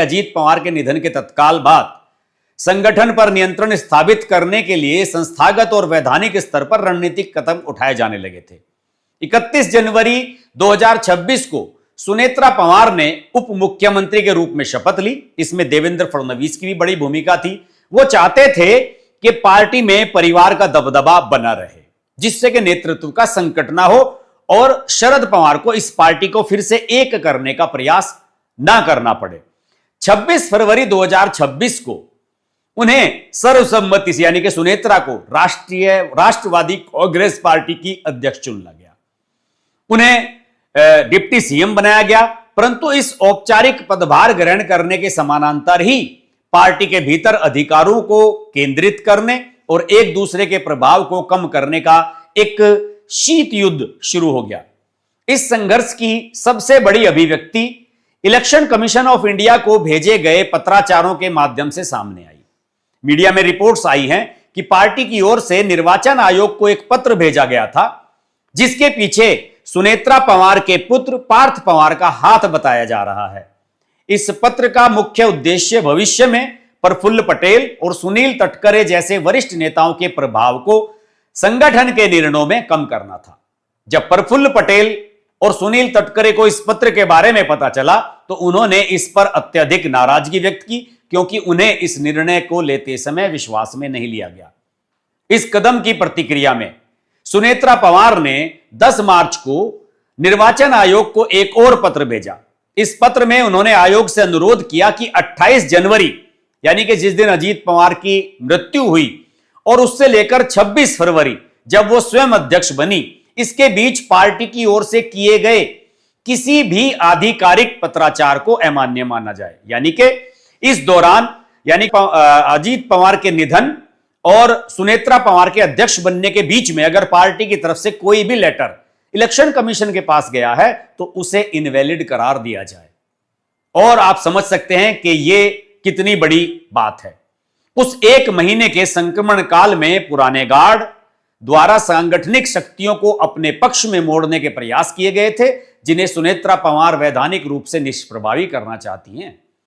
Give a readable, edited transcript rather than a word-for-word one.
अजीत पवार के निधन के तत्काल बाद संगठन पर नियंत्रण स्थापित करने के लिए संस्थागत और वैधानिक स्तर पर रणनीतिक कदम उठाए जाने लगे थे। 31 जनवरी 2026 को सुनेत्रा पवार ने उप मुख्यमंत्री के रूप में शपथ ली। इसमें देवेंद्र फडणवीस की भी बड़ी भूमिका थी। वो चाहते थे कि पार्टी में परिवार का दबदबा बना रहे, जिससे कि नेतृत्व का संकट ना हो और शरद पवार को इस पार्टी को फिर से एक करने का प्रयास ना करना पड़े। 26 फरवरी 2026 को उन्हें सर्वसम्मति से यानी कि सुनेत्रा को राष्ट्रवादी कांग्रेस पार्टी की अध्यक्ष चुना गया। उन्हें डिप्टी सीएम बनाया गया, परंतु इस औपचारिक पदभार ग्रहण करने के समानांतर ही पार्टी के भीतर अधिकारों को केंद्रित करने और एक दूसरे के प्रभाव को कम करने का एक शीत युद्ध शुरू हो गया। इस संघर्ष की सबसे बड़ी अभिव्यक्ति इलेक्शन कमीशन ऑफ इंडिया को भेजे गए पत्राचारों के माध्यम से सामने आई। मीडिया में रिपोर्ट्स आई हैं कि पार्टी की ओर से निर्वाचन आयोग को एक पत्र भेजा गया था, जिसके पीछे सुनेत्रा पवार के पुत्र पार्थ पवार का हाथ बताया जा रहा है। इस पत्र का मुख्य उद्देश्य भविष्य में प्रफुल्ल पटेल और सुनील तटकरे जैसे वरिष्ठ नेताओं के प्रभाव को संगठन के निर्णयों में कम करना था। जब प्रफुल्ल पटेल और सुनील तटकरे को इस पत्र के बारे में पता चला तो उन्होंने इस पर अत्यधिक नाराजगी व्यक्त की, क्योंकि उन्हें इस निर्णय को लेते समय विश्वास में नहीं लिया गया। इस कदम की प्रतिक्रिया में सुनेत्रा पवार ने 10 मार्च को निर्वाचन आयोग को एक और पत्र भेजा। इस पत्र में उन्होंने आयोग से अनुरोध किया कि 28 जनवरी यानी कि जिस दिन अजीत पवार की मृत्यु हुई और उससे लेकर 26 फरवरी जब वो स्वयं अध्यक्ष बनी, इसके बीच पार्टी की ओर से किए गए किसी भी आधिकारिक पत्राचार को अमान्य माना जाए। यानी कि इस दौरान यानी अजीत पवार के निधन और सुनेत्रा पवार के अध्यक्ष बनने के बीच में अगर पार्टी की तरफ से कोई भी लेटर इलेक्शन कमीशन के पास गया है तो उसे इनवैलिड करार दिया जाए। और आप समझ सकते हैं कि यह कितनी बड़ी बात है। उस एक महीने के संक्रमण काल में पुराने गार्ड द्वारा सांगठनिक शक्तियों को अपने पक्ष में मोड़ने के प्रयास किए गए थे, जिन्हें सुनेत्रा पवार वैधानिक रूप से निष्प्रभावी करना चाहती हैं।